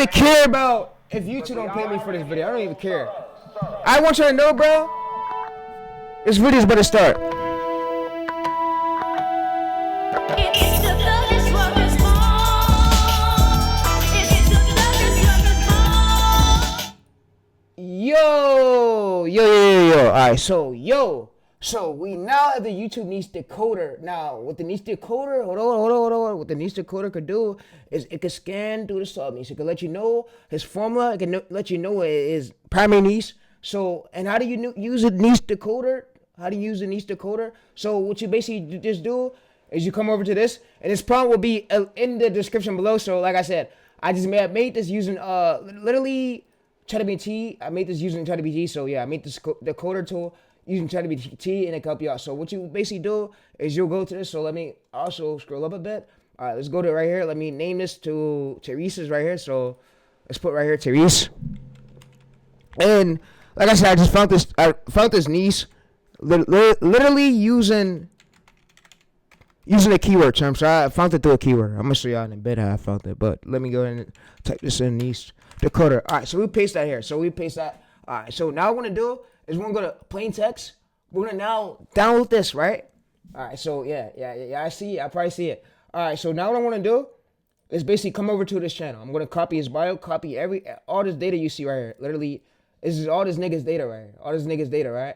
even care about if YouTube don't pay me for this video. I don't even care. I want you to know, bro. This video's about to start. Yo. Alright, so we now have the YouTube niche decoder. Now, what the niche decoder, hold on. What the niche decoder could do is it could scan through the sub niche. It could let you know his formula. It can let you know his primary niche. So, and how do you use a niche decoder? How do you use a niche decoder? So, what you basically just do is you come over to this, and this prompt will be in the description below. So, like I said, I just made this using literally ChatGPT. I made this using ChatGPT. So yeah, I made this decoder tool using ChatGPT, and it can help you out. So what you basically do is you'll go to this. So let me also scroll up a bit. All right, let's go to right here. Let me name this to TayReese's right here. So let's put right here TayReese. And like I said, I just found this. I found this niche literally using a keyword term. So I found it through a keyword. I'm gonna show y'all in a bit how I found it. But let me go ahead and type this in niche decoder. All right, so we paste that here. So we paste that. All right, so now what we're gonna do is we're gonna go to plain text. We're gonna now download this, right? All right, so yeah, I see it. I probably see it. All right, so now what I want to do is basically come over to this channel. I'm gonna copy his bio, copy all this data you see right here. Literally, this is all this nigga's data right here. All this nigga's data, right?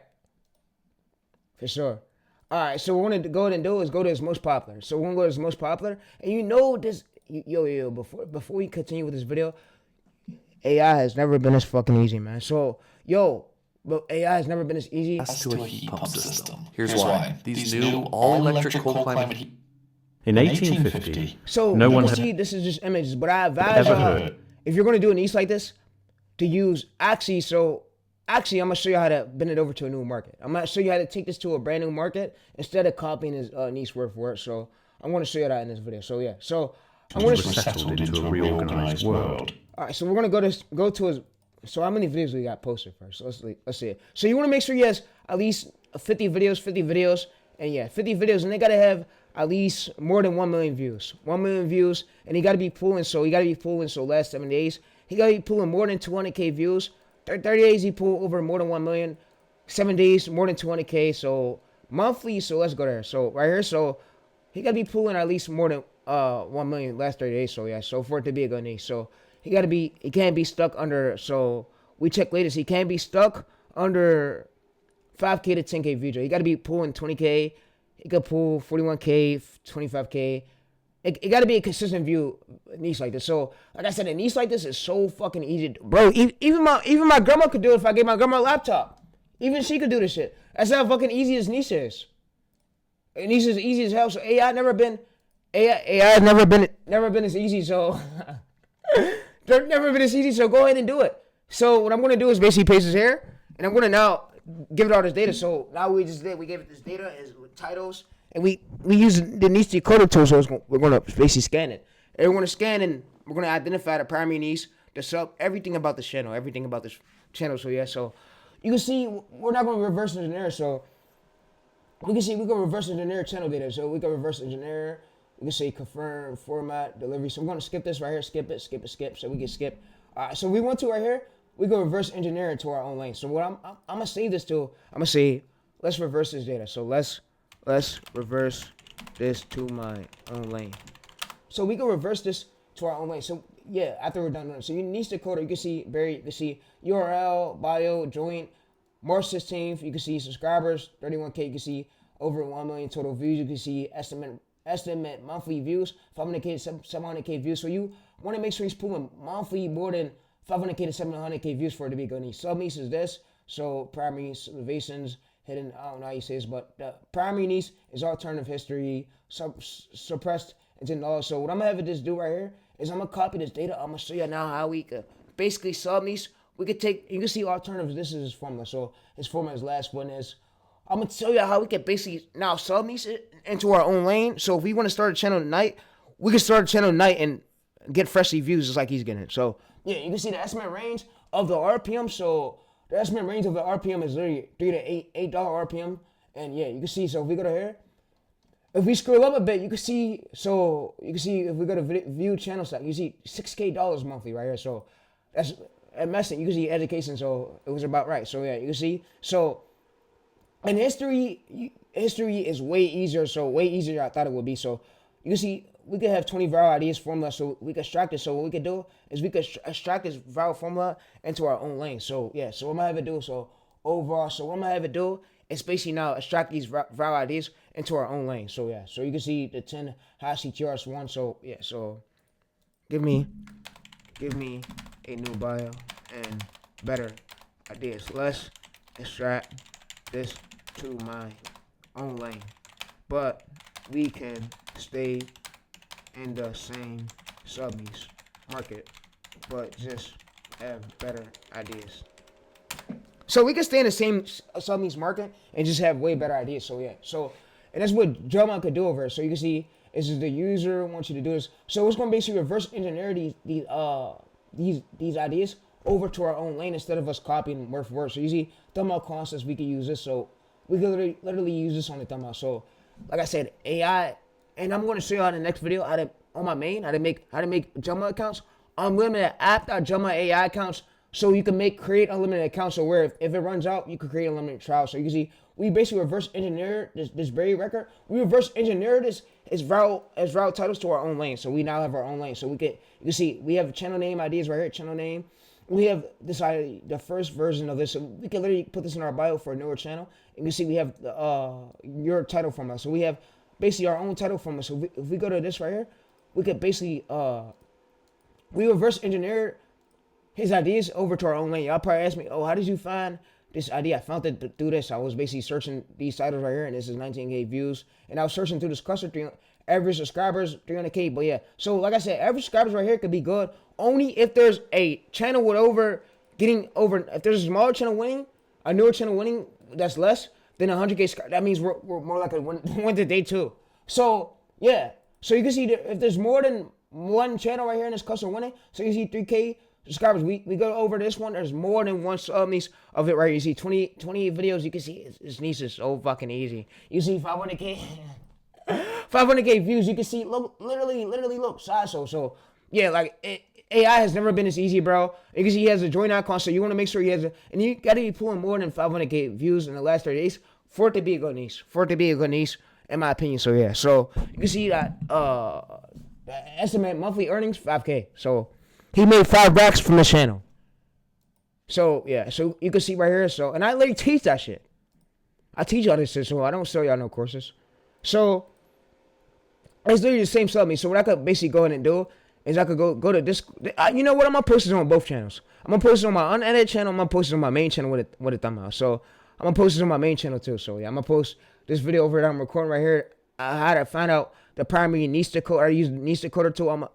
For sure. All right, so what we're gonna go ahead and do is go to his most popular. So we're gonna go to his most popular, and you know this. Yo, before we continue with this video, AI has never been this fucking easy, man. So, but AI has never been this easy. To a heat pump system. Here's why. These new all-electric cold climate heat. In 1850, so no one see this is just images, but I advise y'all, if you're gonna do a niche like this, to use Axie. So actually, I'm gonna show you how to bend it over to a new market. I'm gonna show you how to take this to a brand new market instead of copying his niche word for word. So I'm gonna show you that in this video. So yeah, so I'm gonna settled into a reorganized world. All right, so we're gonna go to his. So how many videos we got posted first? So let's see it. So you want to make sure he has at least 50 videos, and yeah, 50 videos, and they gotta have at least more than 1 million views. 1 million views, and he gotta be pulling. So last 7 days, he gotta be pulling more than 200K views. 30 days he pulled over more than 1 million. 7 days more than 200K. So monthly. So let's go there. So right here, so he gotta be pulling at least more than 1 million last 30 days. So yeah, so for it to be a good niche, so. He can't be stuck under, so we check latest, he can't be stuck under 5K to 10K views. He got to be pulling 20K, he could pull 41K, 25K. It got to be a consistent view niche like this. So, like I said, a niche like this is so fucking easy. Bro, even my grandma could do it if I gave my grandma a laptop. Even she could do this shit. That's how fucking easy this niche is. A niche is easy as hell, so AI has never been as easy, so... They've never been as easy, so go ahead and do it. So what I'm going to do is basically paste this here, and I'm going to now give it all this data. So now we gave it this data as titles, and we use the niche decoder tool, so we're going to basically scan it. And we're going to scan, and we're going to identify the primary niche, the sub, everything about this channel. So yeah, so you can see we're not going to reverse engineer, so we can see we can reverse engineer channel data. So we can reverse engineer. You can say confirm, format, delivery. So I'm going to skip this right here. Skip it. So we can skip. All right. So we want to right here. We go reverse engineer it to our own lane. So what I'm going to save this to, I'm going to say, let's reverse this data. So let's reverse this to my own lane. So we can reverse this to our own lane. So yeah, after we're done. So you niche decoder, you can see URL, bio, joint, March 16th. You can see subscribers, 31K. You can see over 1 million total views. You can see estimate monthly views, 500K to 700K views. So you want to make sure he's pulling monthly more than 500K to 700K views for it to be good niche. Sub niche is this. So primary motivations, hidden, I don't know how you say this, but the primary niche is alternative history, suppressed intent law. So what I'm going to have this do right here is I'm going to copy this data. I'm going to show you now how we could basically sub niche. We could take, you can see alternatives. This is his formula. So his formula, his last one is, I'm going to tell you how we can basically now sub niche it into our own lane. So if we want to start a channel tonight, we can start a channel tonight and get freshly views just like he's getting. So yeah, you can see the estimate range of the RPM. So the estimate range of the RPM is literally $3 to $8 RPM. And yeah, you can see, so if we go to here, if we scroll up a bit, you can see. So you can see if we go to view channel stack, you see $6K monthly right here. So that's at Messing. You can see education. So it was about right. So yeah, you can see. So in history is way easier. So way easier than I thought it would be. So you can see we could have 20 viral ideas formula. So we could extract it. So what we could do is we could extract this viral formula into our own lane. So yeah. So what I'm gonna have it do. So overall. So what I'm gonna have it do. It's basically now extract these viral ideas into our own lane. So yeah, so you can see the 10 hash TRS1. So yeah, so give me a new bio and better ideas. Let's extract this to my own lane, but we can stay in the same subniche market, but just have better ideas. So we can stay in the same subniche market and just have way better ideas. So yeah, so and that's what Drummer could do over here. So you can see this is the user wants you to do this. So it's going to basically reverse engineer these ideas over to our own lane instead of us copying word for word. So you see thumbnail concepts, we can use this. So we can literally use this on the thumbnail. So like I said, AI, and I'm going to show you how in the next video how to make Drummer accounts, unlimited app.Drummer AI accounts. So you can create unlimited accounts. So where if it runs out, you can create unlimited trials. So you can see we basically reverse engineer this very record. We reverse engineer this as route titles to our own lane. So we now have our own lane. So you can see we have channel name ideas right here. Channel name. We have decided the first version of this. So we can literally put this in our bio for a newer channel. And you can see we have your title format. So we have basically our own title format. So if we go to this right here, we could basically we reverse engineer his ideas over to our own lane. Y'all probably ask me, oh, how did you find this idea? I found it through this. I was basically searching these titles right here, and this is 19K views. And I was searching through this cluster, average subscribers, 300K. But yeah, so like I said, average subscribers right here could be good only if there's a channel with if there's a smaller channel winning, a newer channel winning that's less than 100K. That means we're more like a win to day two. So yeah, so you can see that if there's more than one channel right here in this cluster winning, so you see 3K subscribers. We go over this one. There's more than one subniche of it right here. You see 28 videos. You can see it's niche is so fucking easy. You see 500K views. You can see literally look size. So yeah, like AI has never been this easy, bro. You can see he has a join icon, so you want to make sure he has and you got to be pulling more than 500K views in the last 30 days for it to be a good niche. In my opinion. So yeah, so you can see that the estimate monthly earnings 5K. So he made $5 from the channel. So yeah, so you can see right here. So and I literally teach that shit. I teach y'all this shit, so I don't sell y'all no courses. So it's literally the same subniche. So what I could basically go ahead and do is I could go to this. You know what? I'm gonna post this on both channels. I'm gonna post it on my unedited channel. I'm gonna post it on my main channel with a thumbnail. So I'm gonna post this on my main channel too. So yeah, I'm gonna post this video over that I'm recording right here. How to find out the primary niche decoder. I use niche decoder tool. I'm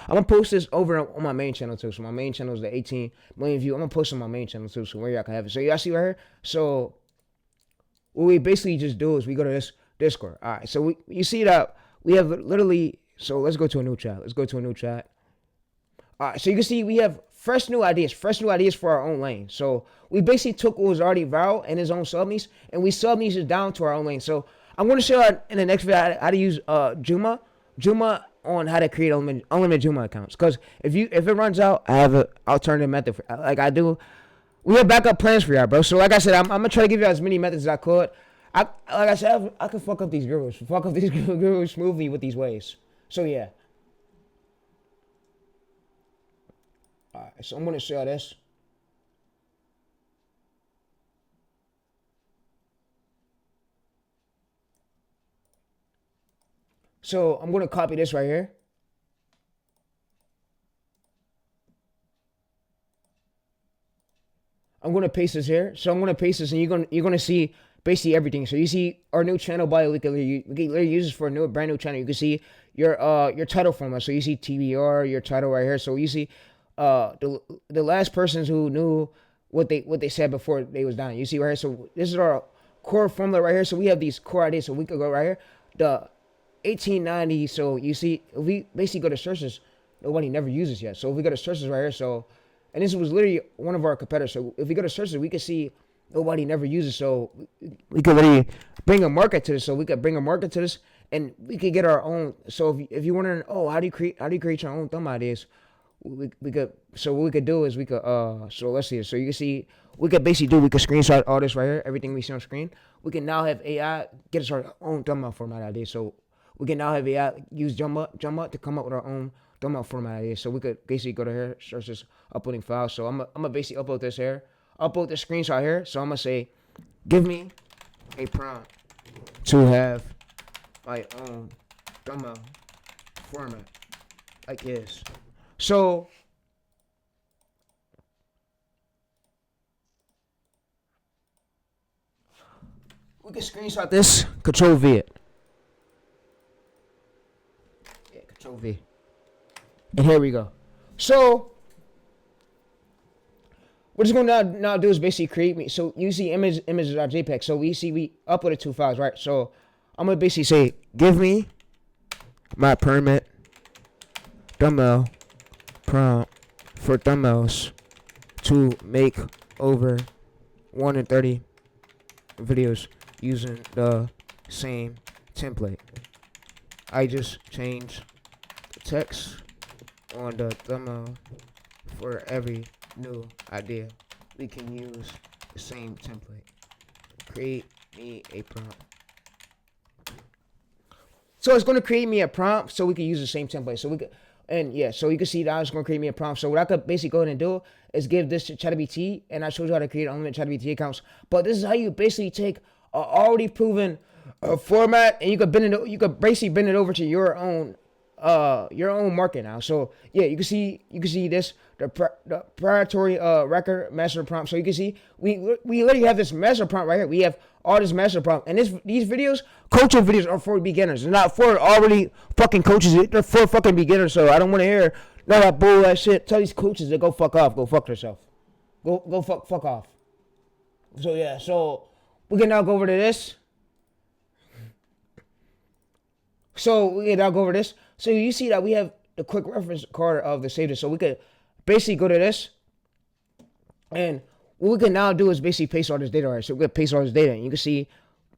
gonna post this over on my main channel too. So my main channel is the 18 million view. I'm gonna post on my main channel too, so where y'all can have it. So y'all see right here. So what we basically just do is we go to this Discord. All right. So you see that we have literally. So let's go to a new chat. All right. So you can see we have fresh new ideas for our own lane. So we basically took what was already viral in his own subniche and we subniche it down to our own lane. So I'm going to show you in the next video how to use Juma on how to create unlimited Juma accounts. Because if it runs out, I have an alternative method. Like I do, we have backup plans for y'all, bro. So like I said, I'm gonna try to give you as many methods as I could. Like I said, I could fuck up these gurus smoothly with these ways. So yeah. All right, so I'm gonna show you this. So I'm going to copy this right here. I'm going to paste this here. So I'm going to paste this and you're going to see basically everything. So you see our new channel bio. We can literally use this for a brand new channel. You can see your title format. So you see TBR, your title right here. So you see the last persons who knew what they said before they was down. You see right here. So this is our core formula right here. So we have these core ideas. So we could go right here. The 1890. So you see, if we basically go to searches, nobody never uses yet. So if we go to searches right here, so and this was literally one of our competitors. So if we go to searches, we can see nobody never uses. So we could literally bring a market to this. So we could bring a market to this and we could get our own. So if you wondering, oh, how do you create your own thumb ideas? We could, so what we could do is we could so let's see. So you can see we could screenshot all this right here, everything we see on screen. We can now have AI get us our own thumbnail format idea. So we can now have AI use jump to come up with our own thumbnail format idea. So we could basically go to here, start just uploading files. So I'm gonna basically upload this here, upload the screenshot here. So I'm gonna say, give me a prompt to have my own thumbnail format like this. So we can screenshot this, Control V it. Yeah, Control V. And here we go. So we're just gonna now do is basically create me. So you see images.jpg. So we uploaded 2 files, right? So I'm gonna basically say, give me my permit thumbnail prompt for thumbnails to make over 1 in 30 videos using the same template. I just changed the text on the thumbnail for every new idea. We can use the same template. Create me a prompt. So it's going to create me a prompt so we can use the same template. So we could, and yeah, so you can see that it's going to create me a prompt. So what I could basically go ahead and do is give this to ChatGPT, and I showed you how to create unlimited ChatGPT accounts. But this is how you basically take a already proven format, and you could basically bend it over to your own market now. So yeah, you can see this the proprietary record master prompt. So you can see we literally have this master prompt right here. We have all this master prompt, and these videos, coaching videos, are for beginners. They're not for already fucking coaches. They're for fucking beginners. So I don't want to hear none of that bull ass shit. Tell these coaches to go fuck off. Go fuck yourself. Go fuck off. So yeah, so we can now go over to this. So we can now go over this. So you see that we have the quick reference card of the save this. So we could basically go to this, and what we can now do is basically paste all this data right. So we can paste all this data, and you can see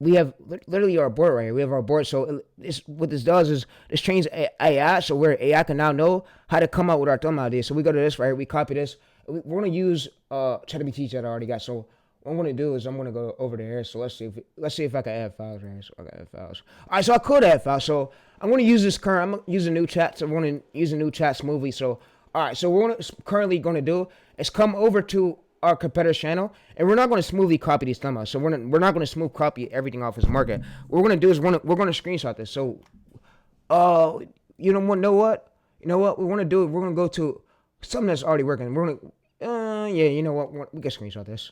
we have literally our board right here. We have our board. So what this does is this trains AI, so where AI can now know how to come out with our thumbnail idea. So we go to this right here. We copy this. We're gonna use ChatGPT that I already got. So what I'm gonna do is I'm gonna go over there. So let's see if I can add files right here. So I can add files. All right, so I could add files. So I'm gonna use this I'm gonna use a new chat. So we're gonna use a new chat smoothly. So all right, so what we're currently gonna do is come over to our competitor's channel, and we're not gonna smoothly copy these thumbnails. So we're not gonna smooth copy everything off his market. What we're gonna do is we're gonna screenshot this. So you know what? We wanna do? We're gonna go to something that's already working. We're gonna yeah, you know what? We can screenshot this.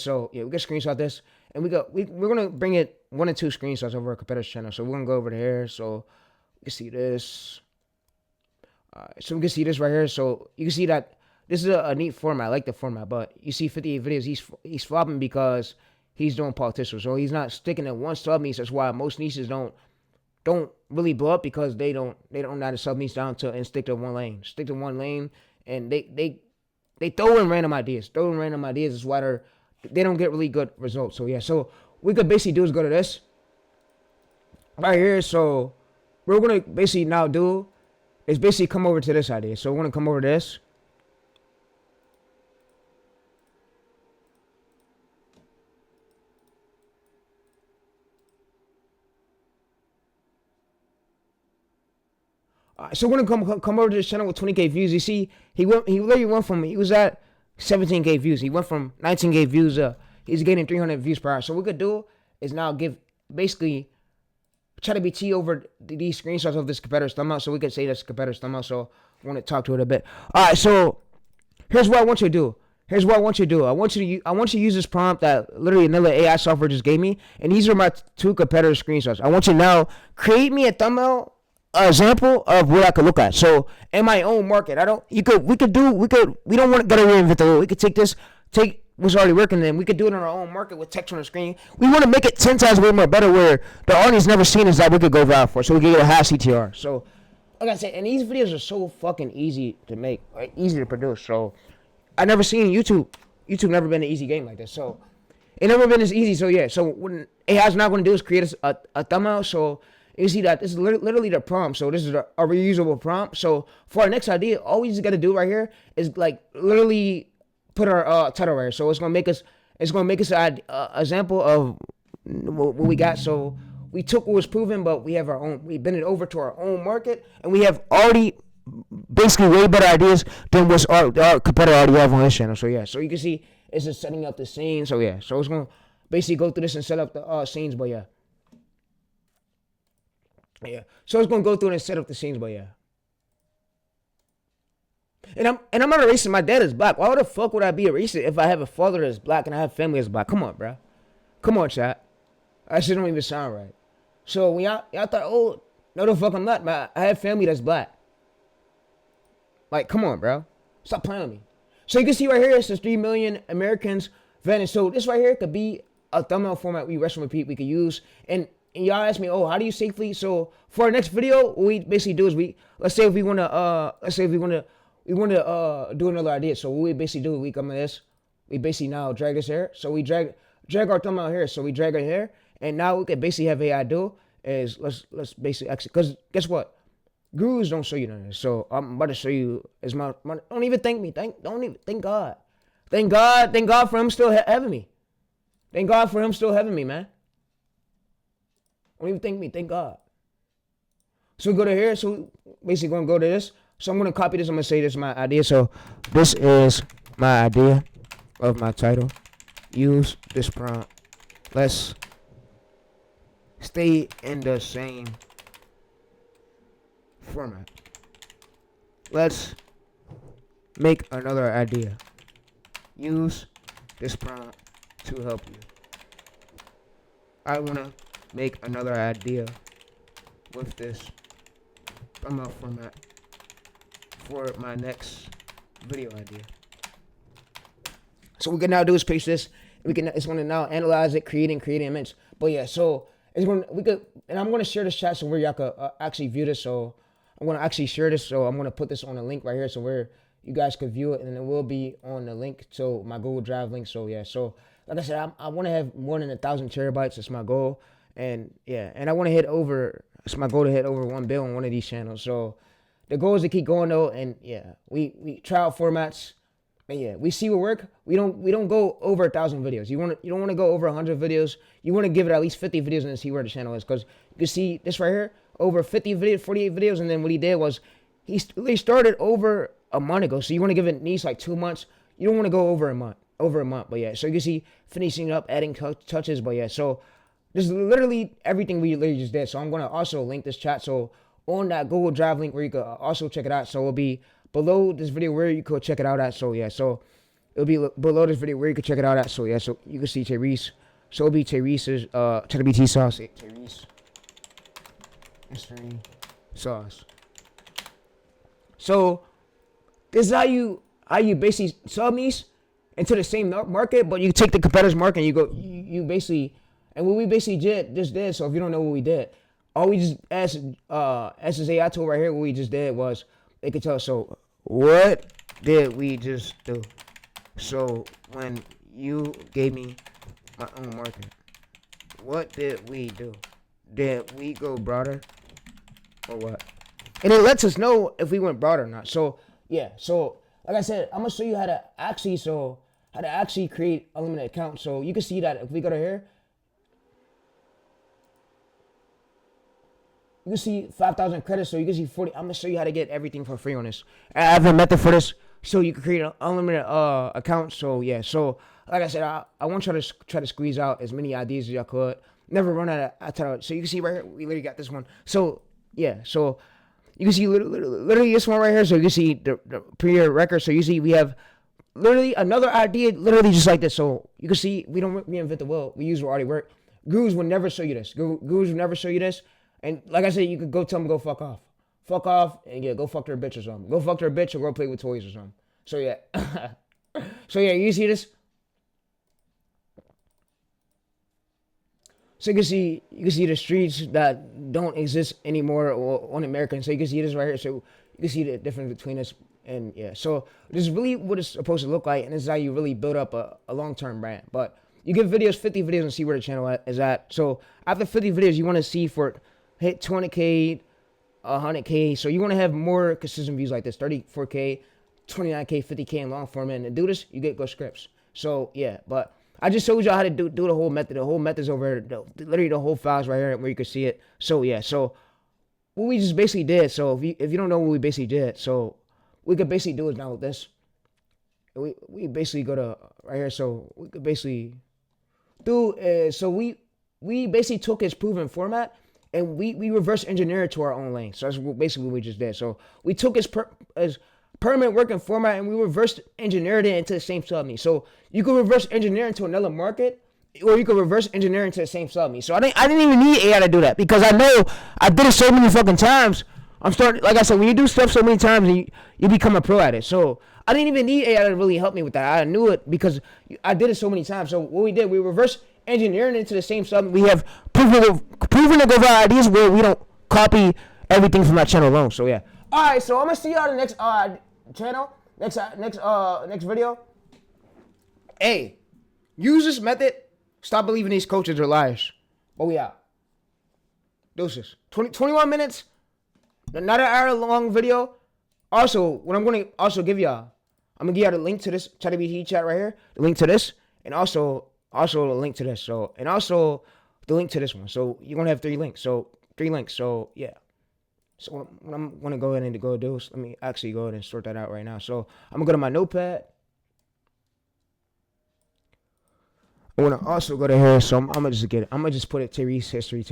So yeah, we can screenshot this, and we're gonna bring it 1 and 2 screenshots over our competitor's channel. So we're gonna go over here. So you can see this. So we can see this right here. So you can see that this is a neat format. I like the format, but you see 58 videos. He's flopping because he's doing politicians. So he's not sticking to one sub niche. That's why most niches don't really blow up, because they don't know how to sub niche down to and stick to one lane. And they throw in random ideas. Is why they don't get really good results. So yeah, so what we could basically do is go to this right here. So what we're gonna basically now do is basically come over to this idea. So we're gonna come over to this. So we're gonna come over to this channel with 20K views. You see, he was at 17K views. He went from 19K views. He's getting 300 views per hour. So what we could do is now give basically ChatGPT over these screenshots of this competitor's thumbnail. So we could say that's competitor's thumbnail. So I want to talk to it a bit. All right. So here's what I want you to do. I want you to use this prompt that literally another AI software just gave me, and these are my 2 competitor screenshots. I want you to now create me a thumbnail example of what I could look at. So in my own market, we don't want to gotta reinvent the wheel. We could take what's already working, and we could do it in our own market with text on the screen. We want to make it 10 times way more better, where the audience never seen is that we could go viral for. So we can get a high CTR. So like I said, and these videos are so fucking easy to make, right? Easy to produce. So I never seen YouTube never been an easy game like this. So It never been this easy. So yeah, so what AI's not going to do is create a thumbnail. So you see that this is literally the prompt. So this is a reusable prompt. So for our next idea, all we just got to do right here is like literally put our title right here. So it's gonna make us an example of what we got. So we took what was proven, but we have our own. We bend it over to our own market, and we have already basically way better ideas than what's our competitor already have on this channel. So yeah, so you can see it's just setting up the scene. So yeah, so it's gonna basically go through this and set up the scenes. But yeah, so it's gonna go through and set up the scenes. But yeah. And I'm not a racist. My dad is black. Why the fuck would I be a racist if I have a father that's black and I have family that's black? Come on, bro. Come on, chat. That shit don't even sound right. So when y'all thought, oh, no the fuck I'm not, man. I have family that's black. Like, come on, bro. Stop playing with me. So you can see right here, it says 3 million Americans vanished. So this right here could be a thumbnail format we repeat we could use. And y'all ask me, oh, how do you safely? So for our next video, what we basically do is let's say we want to do another idea. So what we basically do, we come to this, we basically now drag this here. So we drag our thumbnail here. So we drag it here, and now we can basically have AI do is let's basically actually, because guess what? Gurus don't show you none of this. So I'm about to show you is my don't even thank me. Thank God. Thank God for him still having me. Thank God for him still having me, man. Don't even thank me. Thank God. So we go to here. So basically gonna go to this. So I'm going to copy this. I'm going to say this is my idea. So this is my idea of my title. Use this prompt. Let's stay in the same format. Let's make another idea. Use this prompt to help you. I want to make another idea with this thumbnail format for my next video idea. So what we can now do is paste this. It's going to now analyze it, create image. But yeah, so I'm going to share this chat so where y'all could actually view this. So I'm going to actually share this. So I'm going to put this on a link right here, so where you guys could view it, and it will be on the link to my Google Drive link. So yeah, so like I said, I want to have more than 1,000 terabytes. It's my goal, and yeah, and I want to hit over. It's my goal to hit over 1 bill on one of these channels. So the goal is to keep going though, and yeah, we try out formats, and yeah, we see what work. We don't go over 1,000 videos. You don't want to go over 100 videos. You want to give it at least 50 videos and see where the channel is, because you can see this right here, over 50 videos, 48 videos, and then what he did was he started over a month ago. So you want to give it at least like 2 months. You don't want to go over a month. But yeah, so you can see finishing up, adding touches. But yeah, so this is literally everything we literally just did. So I'm gonna also link this chat. So on that Google Drive link where you could also check it out. So it'll be below this video where you could check it out at. So yeah, so it'll be below this video where you could check it out at. So yeah, so you can see TayReese. So it'll be TayReese's ChatGPT sauce. TayReese mystery sauce. So this is how you basically sub these into the same market, but you take the competitor's market and you basically, and what we basically just did. So if you don't know what we did, all we just asked this AI tool right here, what we just did was it could tell us, so what did we just do? So when you gave me my own market, what did we do? Did we go broader or what? And it lets us know if we went broader or not. So yeah, so like I said, I'm gonna show you how to actually create unlimited accounts. So you can see that if we go to here, you can see 5,000 credits. So you can see 40. I'm gonna show you how to get everything for free on this. I have a method for this, so you can create an unlimited account. So yeah, so like I said, I want you to try to squeeze out as many ideas as y'all could. Never run out of time. So you can see right here, we literally got this one. So yeah, so you can see literally this one right here. So you can see the pre record. So you see we have literally another idea, literally just like this. So you can see we don't reinvent the wheel. We use what already worked. Gurus will never show you this. Gurus will never show you this. And like I said, you could go tell them go fuck off. Fuck off, and yeah, go fuck their bitch or something. Go fuck their bitch or go play with toys or something. So yeah. So yeah, you see this? So you can see the streets that don't exist anymore on American. So you can see this right here. So you can see the difference between us, and yeah. So this is really what it's supposed to look like, and this is how you really build up a long-term brand. But you give videos 50 videos and see where the channel is at. So after 50 videos, you want to see for hit 20K, 100K. So you want to have more consistent views like this, 34K, 29K, 50K in long form. And to do this, you get good scripts. So yeah, but I just showed y'all how to do the whole method. The whole method's over here. Literally the whole file's right here where you can see it. So yeah, so what we just basically did. So if you don't know what we basically did, so we could basically do is now with this. We basically go to right here. So we could basically do so we basically took his proven format and we reverse engineered it to our own lane. So that's basically what we just did. So we took his permanent working format and we reverse engineered it into the same sub-me. So you can reverse engineer into another market, or you can reverse engineer into the same sub-me. So I didn't even need AI to do that because I know I did it so many fucking times. I'm starting, like I said, when you do stuff so many times, you become a pro at it. So I didn't even need AI to really help me with that. I knew it because I did it so many times. So what we did, we reverse engineering into the same sub. We have proven to go over our ideas where we don't copy everything from that channel alone. So yeah. All right. So I'm gonna see y'all in the next channel, next video. Hey, use this method. Stop believing these coaches are liars. But we out. Deuces. 21 minutes. Not an hour long video. Also, what I'm going to also give y'all, I'm going to give y'all the link to this TayReese chat right here, the link to this, and also the link to this. So, and also the link to this one. So you're going to have 3 links. So 3 links. So yeah. So what I'm going to go ahead and go do is, let me actually go ahead and sort that out right now. So I'm going to go to my notepad. I want to also go to here, so I'm gonna just get it. I'm gonna just put it TayReese history.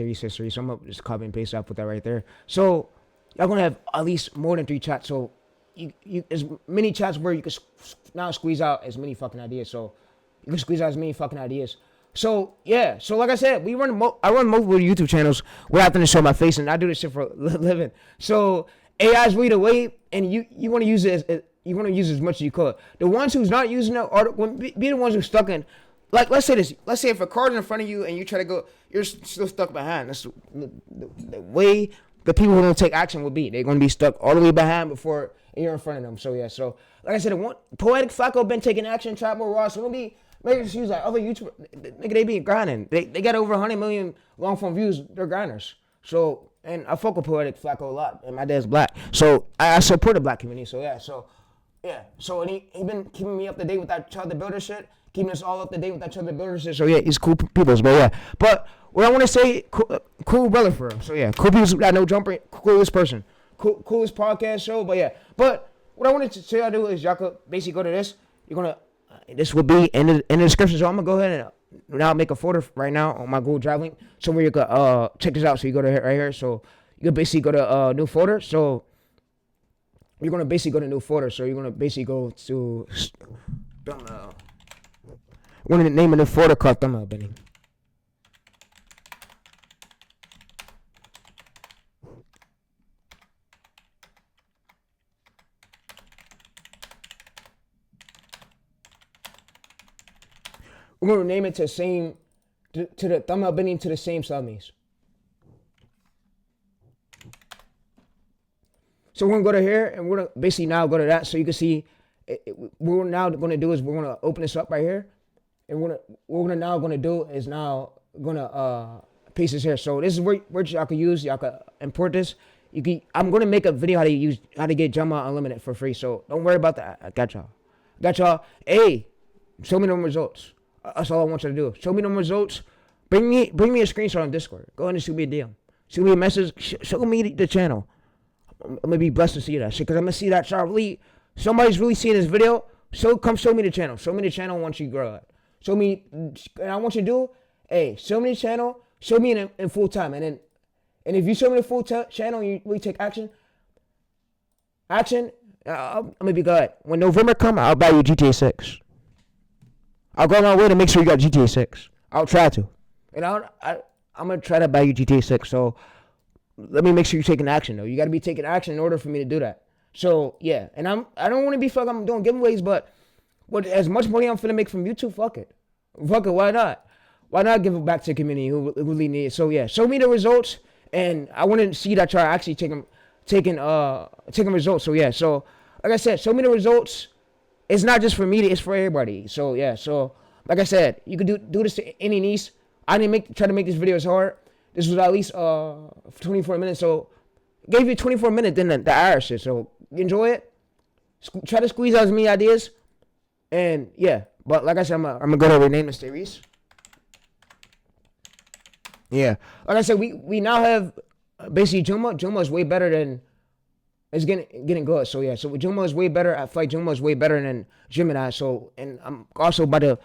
So I'm gonna just copy and paste. I'll put that right there. So y'all gonna have at least more than 3 chats. So you as many chats where you can now squeeze out as many fucking ideas. So you can squeeze out as many fucking ideas. So yeah. So like I said, I run multiple YouTube channels without having to show my face, and I do this shit for a living. So AI is really the way, and you want to use it as much as you could. The ones who's not using it be the ones who's stuck in. Like, let's say this. Let's say if a car's in front of you and you try to go, you're still stuck behind. That's the way the people who don't take action will be. They're going to be stuck all the way behind before you're in front of them. So, yeah. So, like I said, Poetic Flacco been taking action, Trapper Ross. So, maybe just use like other YouTubers. Nigga, they be grinding. They got over 100 million long form views. They're grinders. So, and I fuck with Poetic Flacco a lot. And my dad's black. So, I support the black community. So, yeah. So, yeah. So, and he been keeping me up to date with that Child the Builder shit. Keeping us all up to date with that Child the Builder shit. So yeah, he's cool people. But yeah. But what I want to say, cool brother for him. So yeah, cool people got no jumper. Coolest person. Coolest podcast show. But yeah. But what I wanted to say y'all do is y'all could basically go to this. You're gonna this will be in the description. So I'm gonna go ahead and now make a folder right now on my Google Drive link. So where you could check this out. So you go to right here. So you can basically go to new folder. So you're gonna basically go to new folder. So you're gonna basically go to one of the name of the folder called thumbnail bending. We're gonna name it to the thumbnail bending to the same sub-me's. So we're gonna go to here and we're gonna basically now go to that so you can see what we're now gonna do is we're gonna open this up right here. And what we're now gonna do is now gonna paste this here. So this is where y'all can use. Y'all can import this. I'm gonna make a video how to get Jumma Unlimited for free. So don't worry about that. I got y'all. Hey, show me them results. That's all I want you to do. Show me them results. Bring me a screenshot on Discord. Go ahead and shoot me a DM. Shoot me a message. Show me the channel. I'm gonna be blessed to see that shit because I'm gonna see that somebody's really seeing this video. So come show me the channel. Show me the channel once you grow it. Show me, and I want you to do, hey, show me the channel, show me in full time, and if you show me the full channel, and you really take action, I'm gonna be good. When November come, I'll buy you GTA 6. I'll go my way to make sure you got GTA 6. I'll try to, and I'm gonna try to buy you GTA 6. So let me make sure you're taking action though. You got to be taking action in order for me to do that. So yeah, and I don't want to be I'm doing giveaways, but as much money I'm finna make from YouTube, fuck it, why not? Why not give it back to the community who really need it? So yeah, show me the results, and I want to see that y'all actually taking results. So yeah, so like I said, show me the results. It's not just for me, it's for everybody. So yeah, so like I said, you could do this to any niece. I didn't try to make this video as hard. This was at least 24 minutes, so gave you 24 minutes then the hour shit. So enjoy it. Try to squeeze out as many ideas, and yeah. But like I said, I'm gonna go to rename this TayReese. Yeah, like I said, we now have basically Juma. Juma is way better than it's getting good. So yeah, so Juma is way better. I feel like Juma is way better than Gemini. So and I'm also about to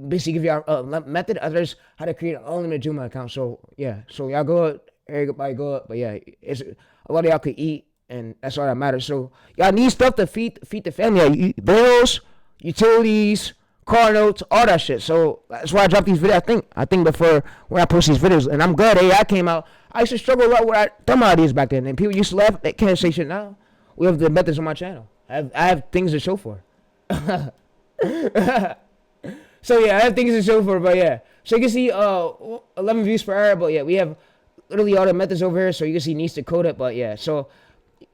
basically give you a method others how to create an unlimited Juma account. So yeah, so y'all good, everybody good. But yeah, it's a lot of y'all could eat, and that's all that matters. So y'all need stuff to feed the family. Bills, utilities, car notes, all that shit. So that's why I dropped these videos. I think before when I post these videos, and I'm glad AI came out. I used to struggle a lot with dumb ideas back then, and people used to laugh. They can't say shit now. We have the methods on my channel. I have things to show for. So yeah, I have things to show for, but yeah. So you can see 11 views per hour, but yeah, we have literally all the methods over here. So you can see needs to code it, but yeah. So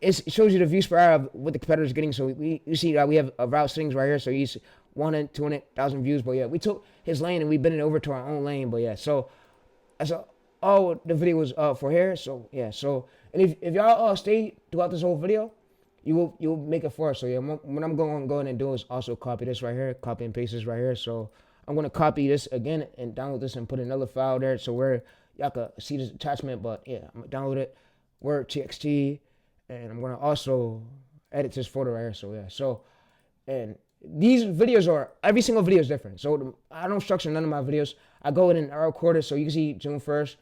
it shows you the views per hour of what the competitor's getting. So you see we have route settings right here. So he's 200,000 views, but yeah, we took his lane and we bent it over to our own lane, but yeah. So that's all the video was for here. So yeah. So and if y'all stay throughout this whole video, you'll make it for us. So yeah, what I'm going to go ahead and do is also copy this right here, copy and paste this right here. So I'm going to copy this again and download this and put another file there. So where y'all can see this attachment, but yeah, I'm going to download it, Word, TXT, and I'm going to also edit this photo right here. So yeah, so, and these videos every single video is different. So I don't structure none of my videos. I go in and I record it. So you can see June 1st,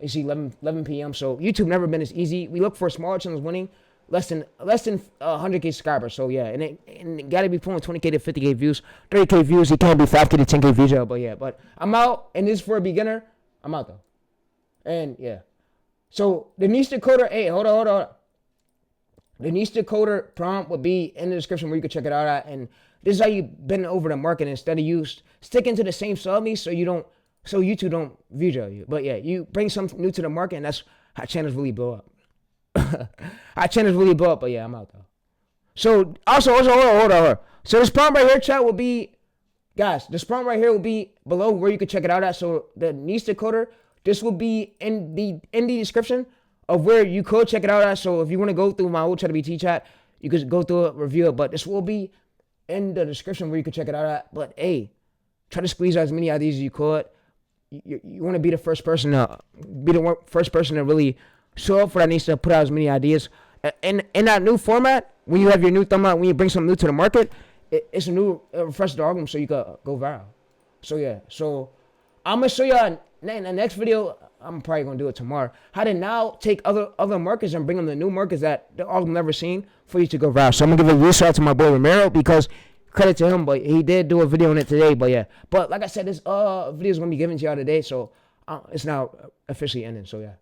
you see 11 p.m. So YouTube never been as easy. We look for smaller channels winning. Less than 100K subscribers. So yeah, and it gotta be pulling 20K to 50K views, 30K views. It can't be 5K to 10K views. But yeah, but I'm out, and this is for a beginner. I'm out though, and yeah. So the niche decoder. Hey, hold on. The niche decoder prompt would be in the description where you can check it out at. And this is how you bend over the market instead of sticking to the same sub niche, so YouTube don't video you. But yeah, you bring something new to the market, and that's how channels really blow up. Our channels really blow up, but yeah, I'm out though. So also hold on. So this prompt right here, chat, will be, guys. This prompt right here will be below where you can check it out at. So the niche decoder, this will be in the description of where you could check it out at. So if you want to go through my old ChatGPT chat, you could go through it, review it. But this will be in the description where you can check it out at. But hey, try to squeeze out as many ideas as you could. You want to be the first person to really show up for that, needs to put out as many ideas. In that new format, when you have your new thumbnail, when you bring something new to the market, it's a new refresh the algorithm so you can go viral. So yeah, so I'm gonna show y'all in the next video. I'm probably gonna do it tomorrow. How to now take other markets and bring them to new markets that the algorithm never seen for you to go viral. So I'm gonna give a huge shout out to my boy Romero, because credit to him, but he did do a video on it today. But yeah, but like I said, this video is gonna be given to y'all today, so it's now officially ending. So yeah.